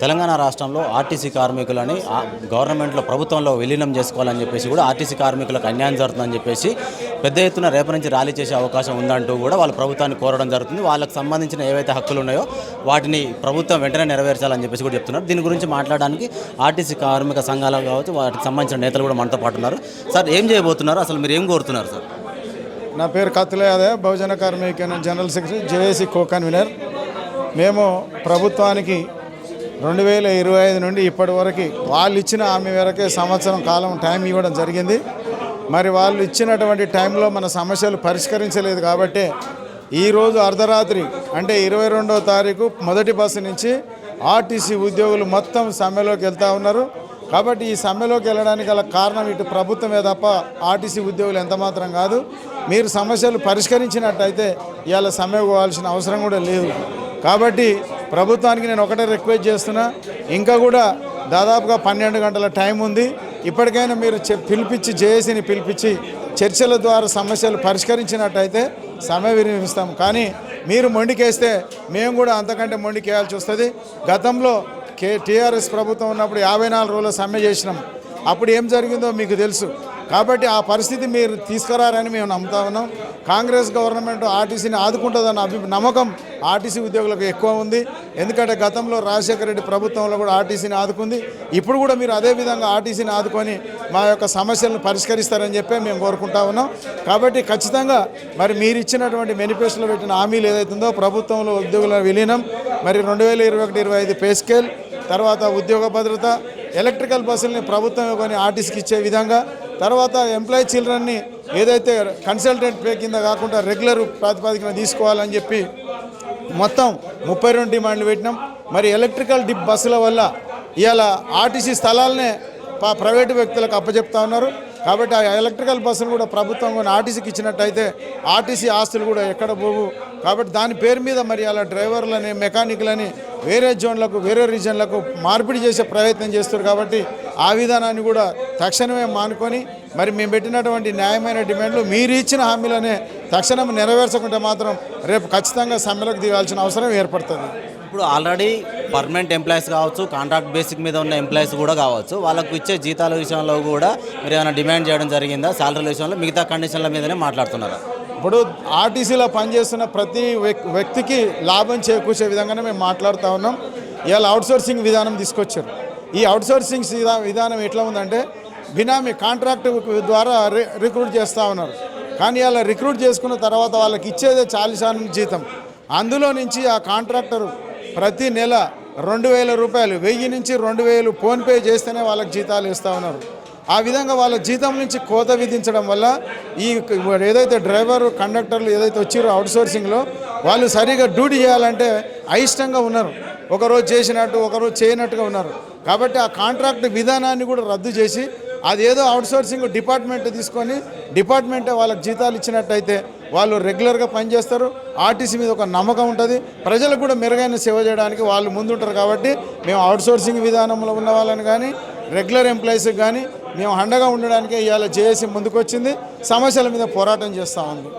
తెలంగాణ రాష్ట్రంలో ఆర్టీసీ కార్మికులని గవర్నమెంట్లో ప్రభుత్వంలో విలీనం చేసుకోవాలని చెప్పేసి కూడా ఆర్టీసీ కార్మికులకు అన్యాయం జరుగుతుందని చెప్పేసి పెద్ద ఎత్తున రేపటి నుంచి ర్యాలీ చేసే అవకాశం ఉందంటూ కూడా వాళ్ళ ప్రభుత్వాన్ని కోరడం జరుగుతుంది. వాళ్ళకి సంబంధించిన ఏవైతే హక్కులు ఉన్నాయో వాటిని ప్రభుత్వం వెంటనే నెరవేర్చాలని చెప్పేసి కూడా చెప్తున్నారు. దీని గురించి మాట్లాడడానికి ఆర్టీసీ కార్మిక సంఘాలు కావచ్చు, వాటికి సంబంధించిన నేతలు కూడా మనతో పాటు ఉన్నారు. సార్, ఏం చేయబోతున్నారు? అసలు మీరు ఏం కోరుతున్నారు సార్? నా పేరు కత్తుల యాదవ్, బహుజన కార్మిక general secretary, JAC co convener. మేము ప్రభుత్వానికి 2025 నుండి ఇప్పటి వరకు వాళ్ళు ఇచ్చిన హామీ మేరకే సంవత్సరం కాలం టైం ఇవ్వడం జరిగింది. మరి వాళ్ళు ఇచ్చినటువంటి టైంలో మన సమస్యలు పరిష్కరించలేదు కాబట్టి ఈరోజు అర్ధరాత్రి అంటే 22వ తారీఖు మొదటి బస్సు నుంచి ఆర్టీసీ ఉద్యోగులు మొత్తం సమ్మెలోకి వెళ్తూ ఉన్నారు. కాబట్టి ఈ సమ్మెలోకి వెళ్ళడానికి గల కారణం ఇటు ప్రభుత్వమే తప్ప ఆర్టీసీ ఉద్యోగులు ఎంతమాత్రం కాదు. మీరు సమస్యలు పరిష్కరించినట్టయితే ఇవాళ సమ్మె పోవాల్సిన అవసరం కూడా లేదు. కాబట్టి ప్రభుత్వానికి నేను ఒకటే రిక్వెస్ట్ చేస్తున్నా, ఇంకా కూడా దాదాపుగా 12 గంటల టైం ఉంది. ఇప్పటికైనా మీరు పిలిపించి జేఏసీని పిలిపించి చర్చల ద్వారా సమస్యలు పరిష్కరించినట్టయితే సమ్మె విరమిస్తాం. కానీ మీరు మొండికేస్తే మేము కూడా అంతకంటే మొండికేయాల్సి వస్తుంది. గతంలో టీఆర్ఎస్ ప్రభుత్వం ఉన్నప్పుడు 54 రోజుల సమ్మె చేసినాం. అప్పుడు ఏం జరిగిందో మీకు తెలుసు. కాబట్టి ఆ పరిస్థితి మీరు తీసుకురారని మేము నమ్ముతా ఉన్నాం. కాంగ్రెస్ గవర్నమెంట్ ఆర్టీసీని ఆదుకుంటుందన్న నమ్మకం ఆర్టీసీ ఉద్యోగులకు ఎక్కువ ఉంది. ఎందుకంటే గతంలో రాజశేఖర రెడ్డి ప్రభుత్వంలో కూడా ఆర్టీసీని ఆదుకుంది. ఇప్పుడు కూడా మీరు అదే విధంగా ఆర్టీసీని ఆదుకొని మా యొక్క సమస్యలను పరిష్కరిస్తారని చెప్పి మేము కోరుకుంటా ఉన్నాం. కాబట్టి ఖచ్చితంగా మరి మీరు ఇచ్చినటువంటి మేనిఫెస్టోలో పెట్టిన హామీలు ఏదైతుందో ప్రభుత్వంలో ఉద్యోగుల విలీనం, మరి 2021-25 పే స్కేల్, తర్వాత ఉద్యోగ భద్రత, ఎలక్ట్రికల్ బస్సులని ప్రభుత్వం కొని ఆర్టీసీకి ఇచ్చే విధంగా, తర్వాత ఎంప్లాయీ చిల్డ్రన్ని ఏదైతే కన్సల్టెంట్ పే కింద కాకుండా రెగ్యులర్ ప్రాతిపదికన తీసుకోవాలని చెప్పి మొత్తం 32 డిమాండ్లు పెట్టినాం. మరి ఎలక్ట్రికల్ బస్సుల వల్ల ఇవాళ ఆర్టీసీ స్థలాలనే ప్రైవేటు వ్యక్తులకు అప్పచెప్తా ఉన్నారు. కాబట్టి ఆ ఎలక్ట్రికల్ బస్సులు కూడా ప్రభుత్వం కొన్ని ఆర్టీసీకి ఇచ్చినట్టయితే ఆర్టీసీ ఆస్తులు కూడా ఎక్కడ పోవు. కాబట్టి దాని పేరు మీద మరి అలా డ్రైవర్లని, మెకానిక్లని వేరే జోన్లకు, వేరే రీజన్లకు మార్పిడి చేసే ప్రయత్నం చేస్తారు. కాబట్టి ఆ విధానాన్ని కూడా తక్షణమే మానుకొని మరి మేము పెట్టినటువంటి న్యాయమైన డిమాండ్లు మీరు ఇచ్చిన హామీలనే తక్షణం నెరవేర్చకుంటే మాత్రం రేపు ఖచ్చితంగా సమ్మెలకు దిగాల్సిన అవసరం ఏర్పడుతుంది. ఇప్పుడు ఆల్రెడీ పర్మనెంట్ ఎంప్లాయీస్ కావచ్చు, కాంట్రాక్ట్ బేసిక్ మీద ఉన్న ఎంప్లాయీస్ కూడా కావచ్చు, వాళ్ళకు ఇచ్చే జీతాల విషయంలో కూడా మీరు ఏమైనా డిమాండ్ చేయడం జరిగిందా? శాలరీల విషయంలో మిగతా కండిషన్ల మీదనే మాట్లాడుతున్నారు. ఇప్పుడు ఆర్టీసీలో పనిచేస్తున్న ప్రతి వ్యక్తికి లాభం చేకూర్చే విధంగానే మేము మాట్లాడుతూ ఉన్నాం. ఇవాళ అవుట్సోర్సింగ్ విధానం తీసుకొచ్చారు. ఈ అవుట్సోర్సింగ్ విధానం ఎట్లా ఉందంటే బినామీ కాంట్రాక్ట్ ద్వారా రిక్రూట్ చేస్తూ ఉన్నారు. కానీ ఇలా రిక్రూట్ చేసుకున్న తర్వాత వాళ్ళకి ఇచ్చేదే 40% జీతం. అందులో నుంచి ఆ కాంట్రాక్టరు ప్రతి నెల 2,000 రూపాయలు, 1000 నుంచి 2,000 ఫోన్పే చేస్తేనే వాళ్ళకి జీతాలు ఇస్తూ ఉన్నారు. ఆ విధంగా వాళ్ళ జీతం నుంచి కోత విధించడం వల్ల ఈ ఏదైతే డ్రైవరు, కండక్టర్లు ఏదైతే వచ్చారో అవుట్సోర్సింగ్లో వాళ్ళు సరిగా డ్యూటీ చేయాలంటే అయిష్టంగా ఉన్నారు. ఒకరోజు చేసినట్టు, ఒకరోజు చేయనట్టుగా ఉన్నారు. కాబట్టి ఆ కాంట్రాక్ట్ విధానాన్ని కూడా రద్దు చేసి అదేదో అవుట్సోర్సింగ్ డిపార్ట్మెంట్ తీసుకొని డిపార్ట్మెంటే వాళ్ళకి జీతాలు ఇచ్చినట్టయితే వాళ్ళు రెగ్యులర్గా పనిచేస్తారు. ఆర్టీసీ మీద ఒక నమ్మకం ఉంటుంది. ప్రజలకు కూడా మెరుగైన సేవ చేయడానికి వాళ్ళు ముందుంటారు. కాబట్టి మేము అవుట్సోర్సింగ్ విధానంలో ఉన్న వాళ్ళని కానీ, రెగ్యులర్ ఎంప్లాయీస్కి కానీ మేము అండగా ఉండడానికే ఇవాళ జేఏసీ ముందుకొచ్చింది. సమస్యల మీద పోరాటం చేస్తూ ఉంది.